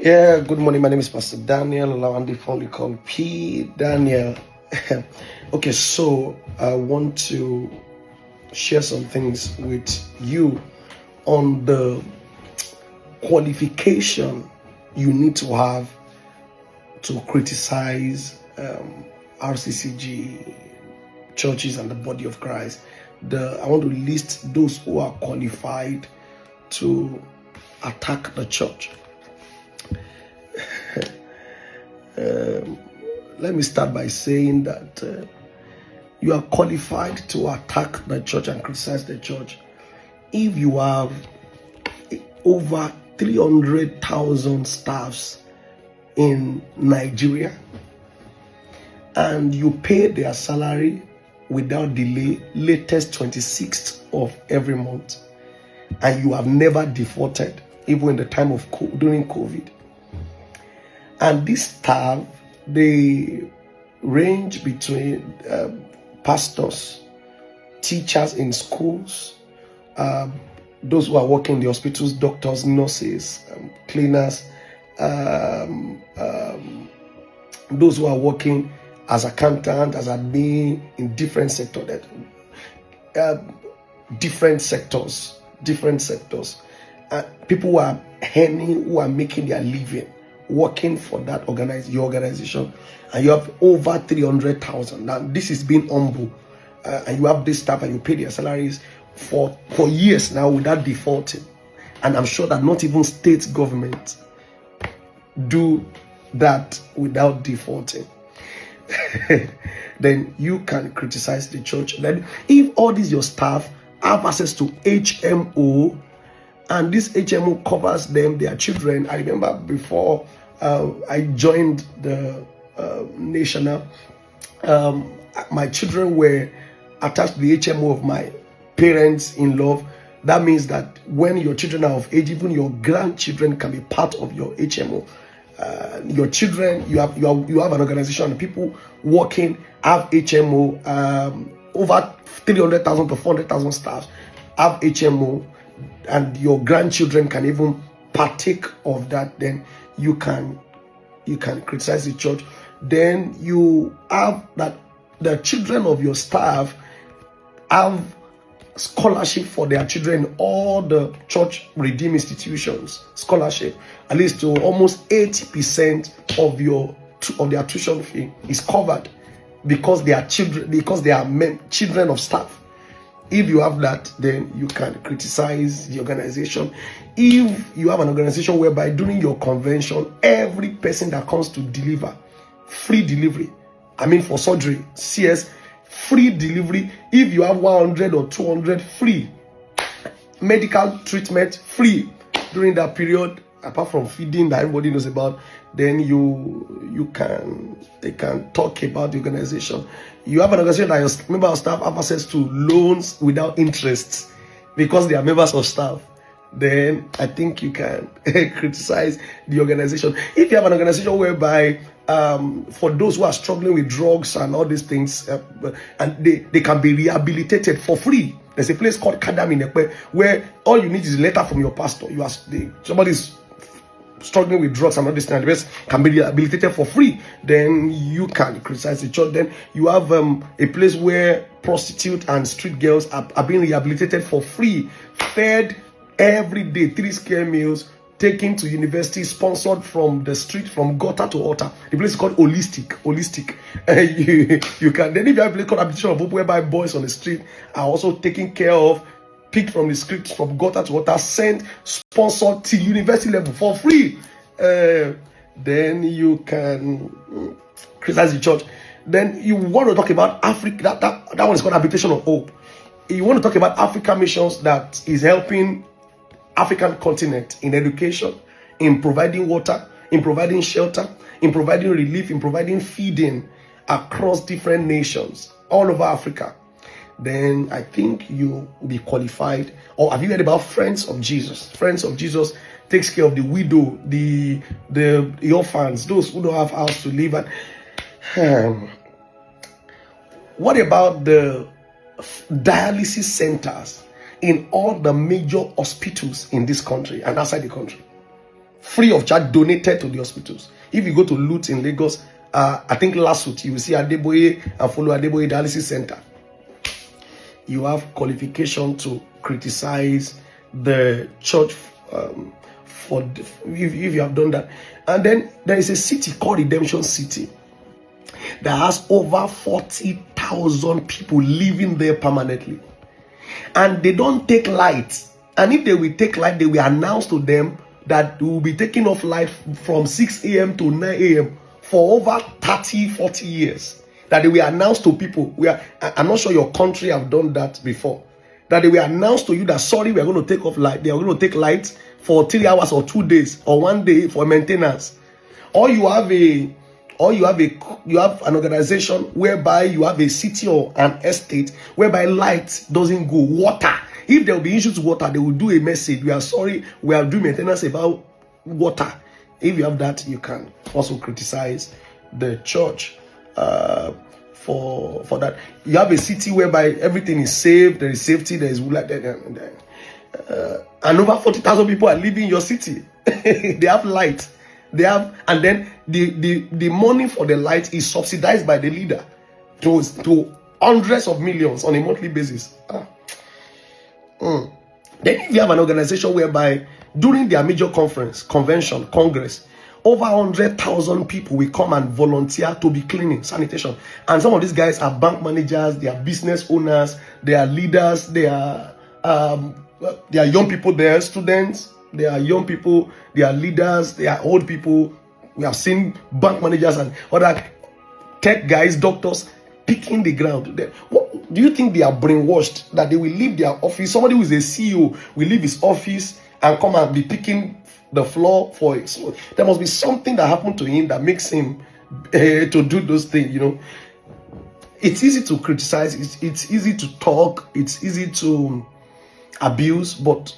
Yeah, good morning. My name is Pastor Daniel Lawandi, fondly called P. Daniel. Okay, so I want to share some things with you on the qualification you need to have to criticize RCCG churches and the body of Christ. I want to list those who are qualified to attack the church. Let me start by saying that you are qualified to attack the church and criticize the church if you have over 300,000 staffs in Nigeria and you pay their salary without delay, latest 26th of every month, and you have never defaulted, even in the time of during COVID. And this staff, they range between pastors, teachers in schools, those who are working in the hospitals, doctors, nurses, cleaners, those who are working as accountant, as admin in different sectors, different sectors. People who are earning, who are making their living, working for that your organization, and you have over 300,000. Now this is being humble, and you have this staff and you pay their salaries for years now without defaulting. And I'm sure that not even state government do that without defaulting. Then you can criticize the church. Then if all these your staff have access to HMO, and this HMO covers them, their children. I remember before I joined the National, my children were attached to the HMO of my parents-in-law. That means that when your children are of age, even your grandchildren can be part of your HMO. Your children, you have an organization, and people working have HMO. Over 300,000 to 400,000 staff have HMO, and your grandchildren can even partake of that. Then you can criticize the church. Then you have that the children of your staff have scholarship for their children in all the church redeemed institutions. Scholarship, at least to almost 80% of their tuition fee is covered because they are children of staff. If you have that, then you can criticize the organization. If you have an organization whereby during your convention, every person that comes to deliver, free delivery, for surgery, CS, free delivery. If you have 100 or 200, free medical treatment, free during that period, apart from feeding that everybody knows about, then they can talk about the organization. You have an organization that your members of staff have access to loans without interest because they are members of staff. Then I think you can criticize the organization. If you have an organization whereby for those who are struggling with drugs and all these things, and they can be rehabilitated for free. There's a place called Kadam in Ekpe where all you need is a letter from your pastor. Somebody is struggling with drugs and all this kind of things, can be rehabilitated for free. Then you can criticize the church. Then you have a place where prostitutes and street girls are being rehabilitated for free, fed every day, 3 square meals, taken to university, sponsored from the street, from gutter to altar. The place is called Holistic. You can, then if you have a place called Habitation of Hope, whereby boys on the street are also taken care of, picked from the street, from gutter to altar, sent, sponsored to university level for free. Then you can criticize the church. Then you want to talk about Africa. That one is called Habitation of Hope. You want to talk about Africa Missions that is helping African continent in education, in providing water, in providing shelter, in providing relief, in providing feeding across different nations all over Africa. Then I think you will be qualified. Or have you heard about Friends of Jesus? Friends of Jesus takes care of the widow, the orphans, those who don't have house to live at. What about the dialysis centers in all the major hospitals in this country and outside the country? free of charge, donated to the hospitals. If you go to Loot in Lagos, I think last week, you will see Adeboye and follow Adeboye Dialysis Center. You have qualification to criticize the church if you have done that. And then there is a city called Redemption City that has over 40,000 people living there permanently. And they don't take light. And if they will take light, they will announce to them that we will be taking off light from 6 a.m. to 9 a.m. for over 30, 40 years. That they will announce to people. I'm not sure your country have done that before. That they will announce to you that, sorry, we are going to take off light. They are going to take light for 3 hours or 2 days or 1 day for maintenance. Or you have an organization whereby you have a city or an estate whereby light doesn't go. Water. If there will be issues with water, they will do a message. We are sorry, we are doing maintenance about water. If you have that, you can also criticize the church for that. You have a city whereby everything is safe, there is safety, there is and over 40,000 people are living in your city. They have light. They have, and then the money for the light is subsidized by the leader to hundreds of millions on a monthly basis. Then if you have an organization whereby during their major convention, congress, over 100,000 people will come and volunteer to be cleaning, sanitation. And some of these guys are bank managers, they are business owners, they are leaders, they are young people, they are students, they are young people, they are leaders, they are old people. We have seen bank managers and other tech guys, doctors picking the ground. What do you think they are brainwashed that they will leave their office? Somebody who is a CEO will leave his office and come and be picking the floor for it. So there must be something that happened to him that makes him to do those things, you know. It's easy to criticize, it's easy to talk, it's easy to abuse, but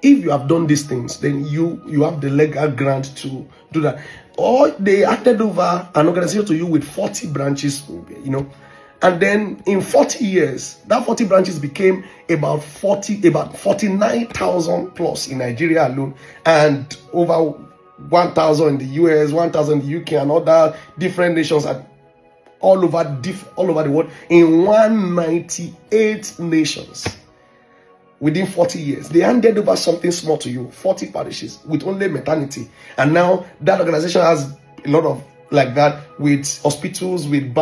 if you have done these things, then you have the legal grant to do that. Or they acted over an organization to you with 40 branches, you know, and then in 40 years, that 40 branches became about 49,000 plus in Nigeria alone, and over 1,000 in the US, 1,000 in the UK, and other different nations, and all over the world, in 198 nations. Within 40 years, they handed over something small to you, 40 parishes with only maternity, and now that organization has a lot of like that, with hospitals, with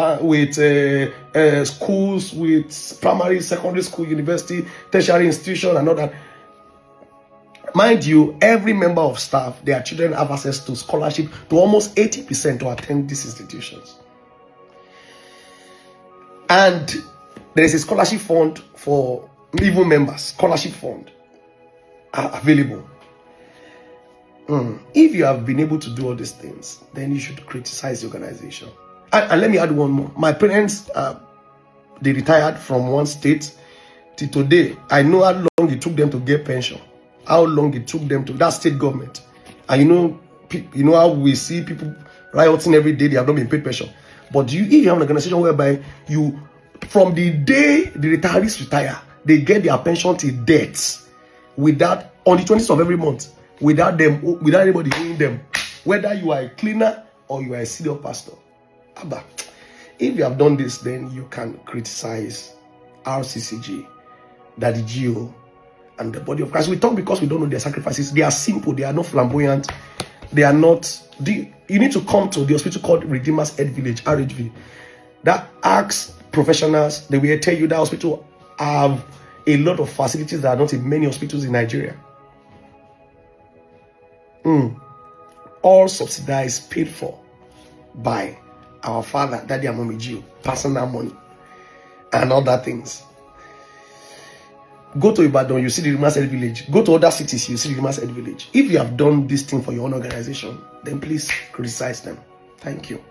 schools, with primary, secondary school, university, tertiary institution, and all that. Mind you, every member of staff, their children have access to scholarship to almost 80% to attend these institutions. And there is a scholarship fund for even members, scholarship fund are available. If you have been able to do all these things, then you should criticize the organization. And let me add one more. My parents, they retired from one state till today. I know how long it took them to get pension. How long it took them to that state government. And you know how we see people rioting every day, they have not been paid pension. But if you have an organization whereby from the day the retirees retire, they get their pension till death, without, on the 20th of every month, without anybody paying them, whether you are a cleaner or you are a senior pastor. Abba, if you have done this, then you can criticize RCCG, Daddy Gio, and the body of Christ. We talk because we don't know their sacrifices. They are simple, they are not flamboyant, they are not. You need to come to the hospital called Redeemer's Head Village, RHV. That asks professionals. They will tell you that hospital have a lot of facilities that are not in many hospitals in Nigeria. All subsidized, paid for by our father, Daddy and Mommy Gio, personal money, and other things. Go to Ibadan, you see the Redeemer's Head Village. Go to other cities, you see the Redeemer's Head Village. If you have done this thing for your own organization, then please criticize them. Thank you.